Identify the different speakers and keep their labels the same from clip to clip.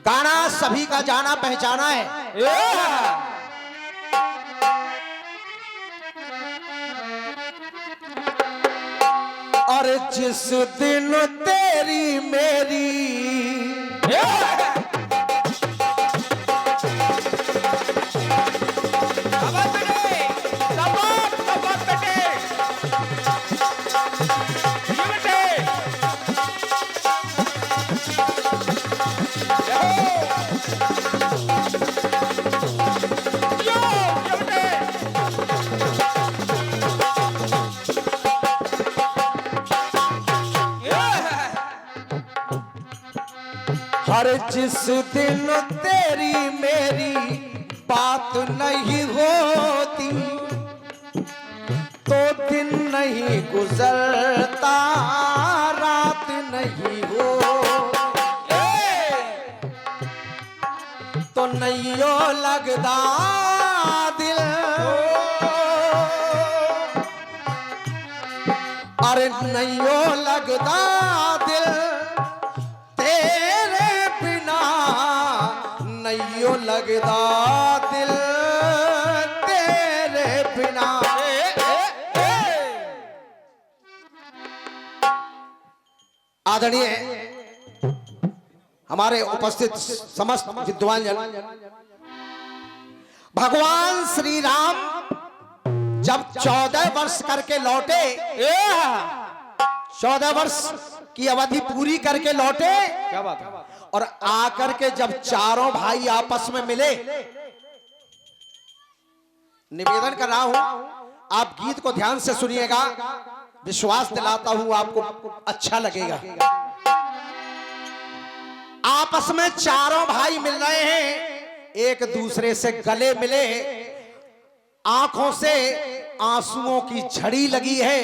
Speaker 1: गाना सभी का जाना पहचाना है। और जिस दिन तेरी मेरी हर जिस दिन तेरी मेरी बात नहीं होती तो दिन नहीं गुजरता, रात नहीं हो तो नहीं हो लगदा दिल। अरे नहीं हो लगदा दिल तेरे बिना, नहीं हो लगदा दिल तेरे बिना। आदरणीय हमारे उपस्थित समस्त विद्वान जन, भगवान श्री राम जब 14 वर्ष करके लौटे, 14 वर्ष की अवधि पूरी करके लौटे, क्या बात है? और आकर के जब चारों भाई आपस में मिले, निवेदन कर रहा हूं आप गीत को ध्यान से सुनिएगा, विश्वास दिलाता हूं आपको अच्छा लगेगा। आपस में चारों भाई मिल रहे हैं, एक दूसरे से गले मिले, आंखों से आंसुओं की झड़ी लगी है,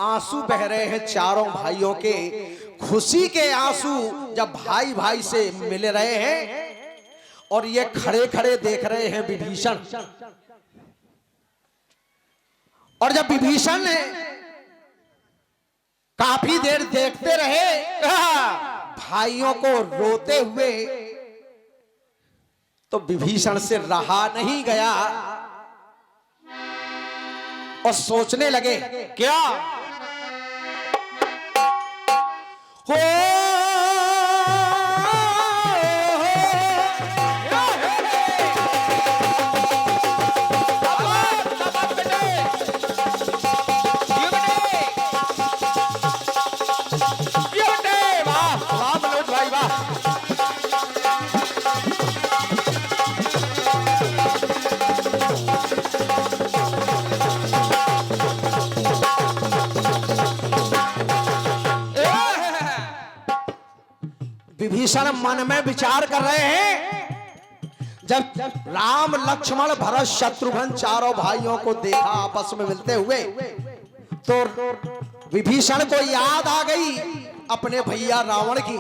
Speaker 1: आंसू बह रहे हैं चारों भाइयों के, खुशी के आंसू जब भाई भाई से मिल रहे हैं। और ये खड़े खड़े देख रहे हैं विभीषण, और जब विभीषण ने काफी देर देखते रहे भाइयों को रोते हुए, तो विभीषण से रहा नहीं गया और सोचने लगे क्या हो विभीषण मन में विचार कर रहे हैं। जब राम लक्ष्मण भरत शत्रुघ्न चारों भाइयों को देखा आपस में मिलते हुए, तो विभीषण को याद आ गई अपने भैया रावण की,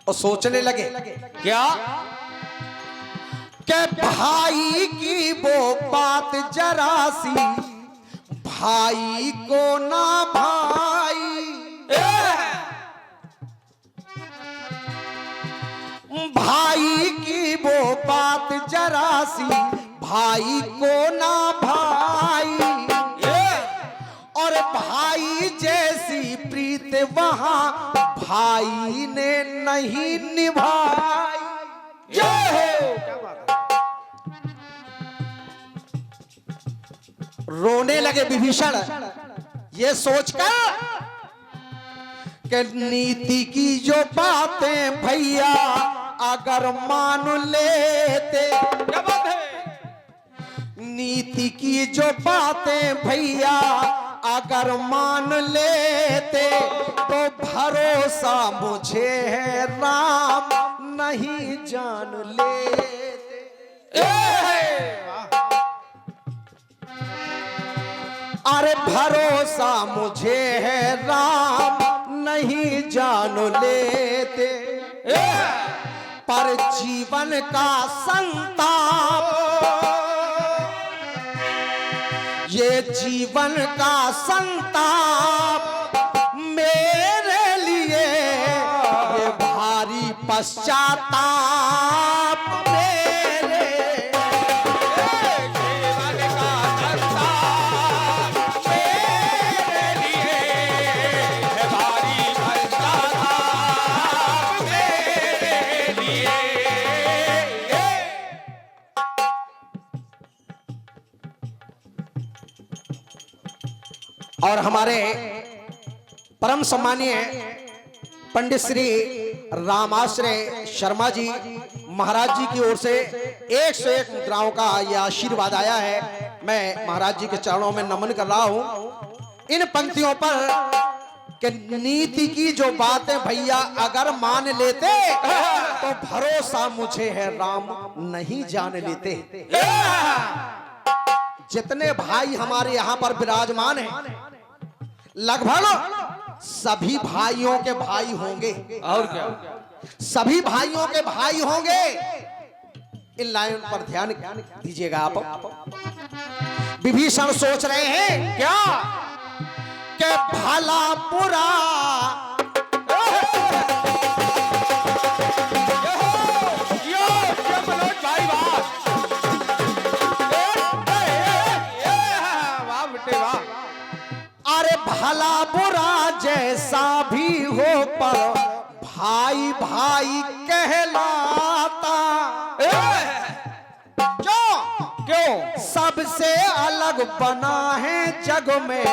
Speaker 1: और सोचने लगे क्या कि भाई की वो बात जरा सी, भाई को ना भाई, भाई की वो बात जरा सी, भाई को ना भाई, और भाई जैसी प्रीत वहां भाई ने नहीं निभाई। जय हो। रोने लगे विभीषण ये सोचकर कि नीति की जो बातें भैया अगर मान लेते, क्या बात है? नीति की जो बातें भैया अगर मान लेते, तो भरोसा मुझे है राम नहीं जान लेते। अरे भरोसा मुझे है राम नहीं जान लेते, पर जीवन का संताप, ये जीवन का संताप पश्चाताप मेरे,
Speaker 2: जीवन का संसार मेरे लिए है भारी पश्चाताप मेरे लिए।
Speaker 1: और हमारे परम सम्मानीय पंडित श्री रामाश्रय शर्मा जी महाराज जी की ओर से 101 मुद्राओं का यह आशीर्वाद आया है। मैं महाराज जी के चरणों में नमन कर रहा हूं। इन पंक्तियों पर कि नीति की जो बातें भैया अगर मान लेते तो भरोसा मुझे है राम नहीं जान लेते। जितने भाई हमारे यहाँ पर विराजमान हैं लगभग सभी भाइयों के भाई होंगे।
Speaker 2: और क्या,
Speaker 1: सभी भाइयों के भाई होंगे। इन लाइन पर ध्यान दीजिएगा आप। विभीषण सोच रहे हैं क्या कि भला बुरा अरे भला बुरा जैसा भी हो पर भाई भाई कहलाता। क्यों सबसे अलग बना है जग में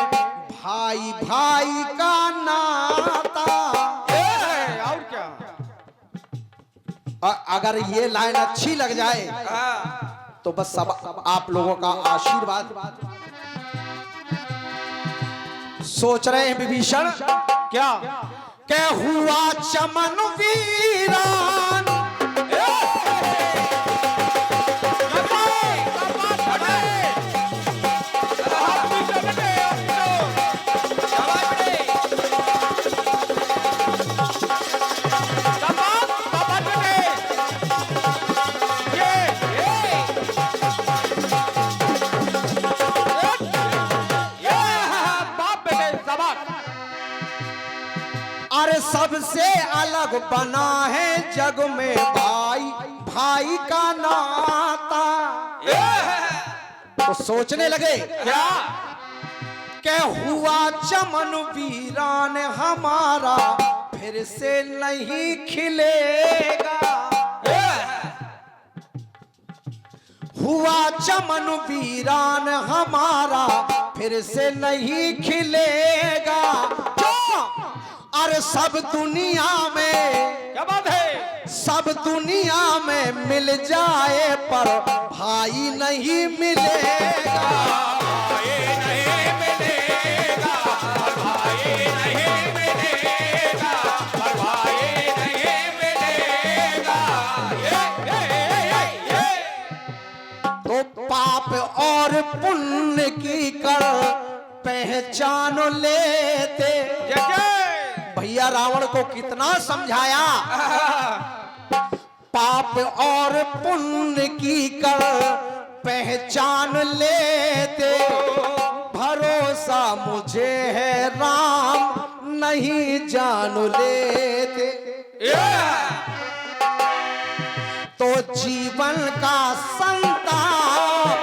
Speaker 1: भाई भाई का नाता।
Speaker 2: और क्या,
Speaker 1: अगर ये लाइन अच्छी लग जाए तो बस सब आप लोगों का आशीर्वाद। सोच रहे हैं विभीषण क्या क्या हुआ चमन वीरान अरे सबसे अलग बना है जग में भाई भाई का नाता। तो सोचने लगे क्या हुआ चमन वीरान हमारा फिर से नहीं खिलेगा। हुआ चमन वीरान हमारा फिर से नहीं खिलेगा। अरे सब दुनिया में
Speaker 2: क्या बात है,
Speaker 1: सब दुनिया में मिल जाए पर भाई नहीं मिलेगा।
Speaker 2: भाई नहीं मिलेगा, भाई नहीं मिलेगा, भाई नहीं मिलेगा।
Speaker 1: तो पाप और पुण्य की कर पहचान लेते। भैया रावण को कितना समझाया, पाप और पुण्य की कर पहचान लेते। भरोसा मुझे है राम नहीं जान लेते। तो जीवन का संताप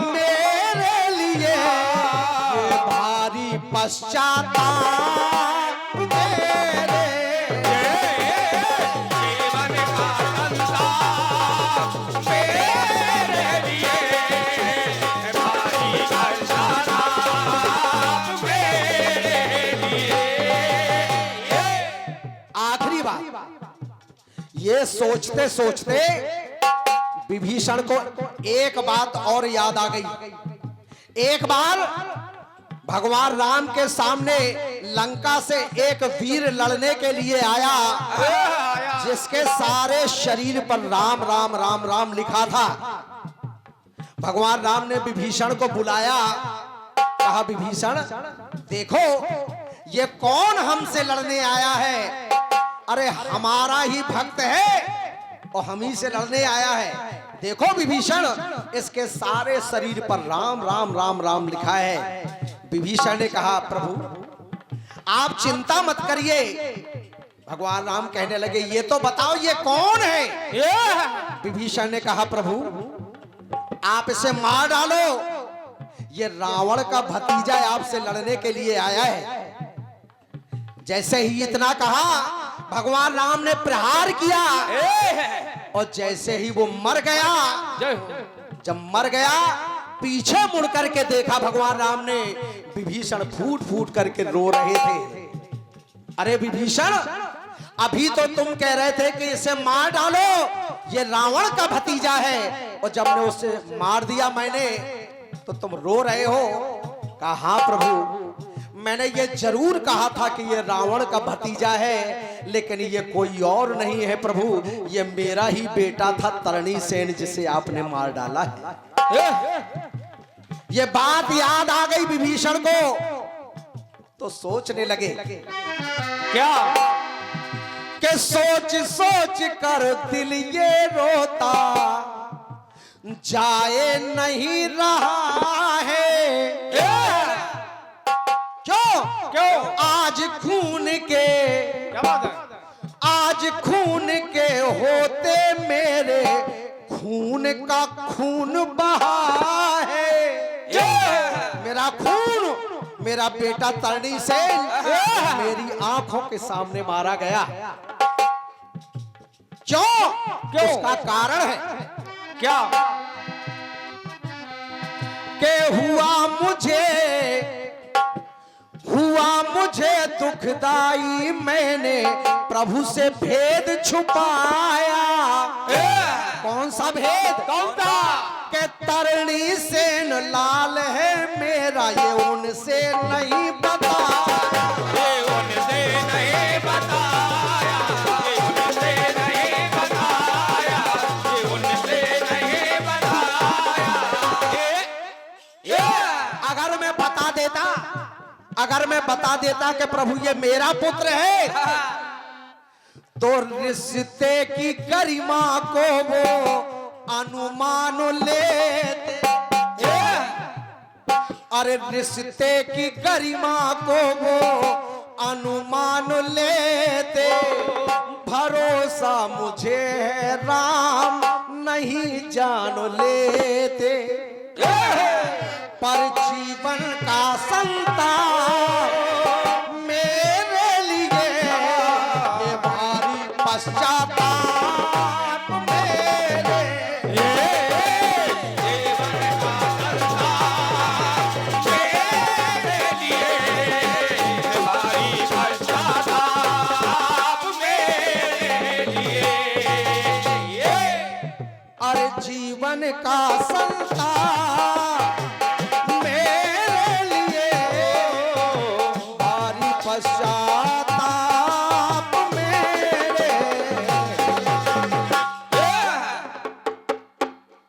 Speaker 1: मेरे लिए ये भारी पश्चाताप मेरे।
Speaker 2: जीवन का संसार मेरे लिए भारी पश्चाताप मेरे लिए।
Speaker 1: आखिरी बात, ये सोचते सोचते विभीषण को एक बात और याद आ गई। एक बार भगवान राम के सामने लंका से एक वीर लड़ने के लिए आया जिसके सारे शरीर पर राम राम राम राम लिखा था। भगवान राम ने विभीषण को बुलाया, कहा विभीषण देखो ये कौन हमसे लड़ने आया है। अरे हमारा ही भक्त है और हम ही से लड़ने आया है। देखो विभीषण इसके सारे शरीर पर राम राम राम राम लिखा है। विभीषण ने कहा प्रभु आप चिंता मत करिए, भगवान राम कहने लगे ये तो बताओ ये कौन है। विभीषण ने कहा प्रभु आप इसे मार डालो, ये रावण का भतीजा आपसे लड़ने के लिए आया है। जैसे ही इतना कहा भगवान राम ने प्रहार किया और जैसे ही वो मर गया, जब मर गया पीछे मुड़ करके देखा भगवान राम ने, विभीषण फूट फूट करके रो रहे थे। अरे विभीषण अभी तो तुम कह रहे थे कि इसे मार डालो, ये रावण का भतीजा है, और जब ने उसे मार दिया मैंने तो तुम रो रहे हो। कहा हाँ प्रभु मैंने ये जरूर कहा था कि ये रावण का भतीजा है, लेकिन ये कोई और नहीं है प्रभु, ये मेरा ही बेटा था तरणी सेन जिसे आपने मार डाला है। ये बात याद आ गई विभीषण को, तो सोचने लगे
Speaker 2: क्या
Speaker 1: कि सोच सोच कर दिल ये रोता जाए नहीं रहा है। क्यों आज खून के,
Speaker 2: क्या बात है?
Speaker 1: आज खून के होते मेरे खून का खून बहा है। मेरा खून, मेरा बेटा तरणी सेन मेरी आंखों के सामने मारा गया। क्यों? उसका कारण है
Speaker 2: क्या
Speaker 1: कि हुआ मुझे दुखदाई, मैंने प्रभु से भेद छुपाया। कौन सा भेद?
Speaker 2: कौन था?
Speaker 1: कि तरणी सेन लाल है मेरा, ये उनसे नहीं बताया।
Speaker 2: ये उनसे नहीं बताया, ये उनसे नहीं बताया, ये उनसे नहीं बताया।
Speaker 1: अगर मैं बता देता कि प्रभु ये मेरा पुत्र है, तो रिश्ते की गरिमा को वो अनुमान लेते। अरे रिश्ते की गरिमा को वो अनुमान लेते। भरोसा मुझे है राम नहीं जान लेते, पर जीवन का संताप मेरे लिए ये भारी पश्चाताप मेरे। अरे जीवन का संताप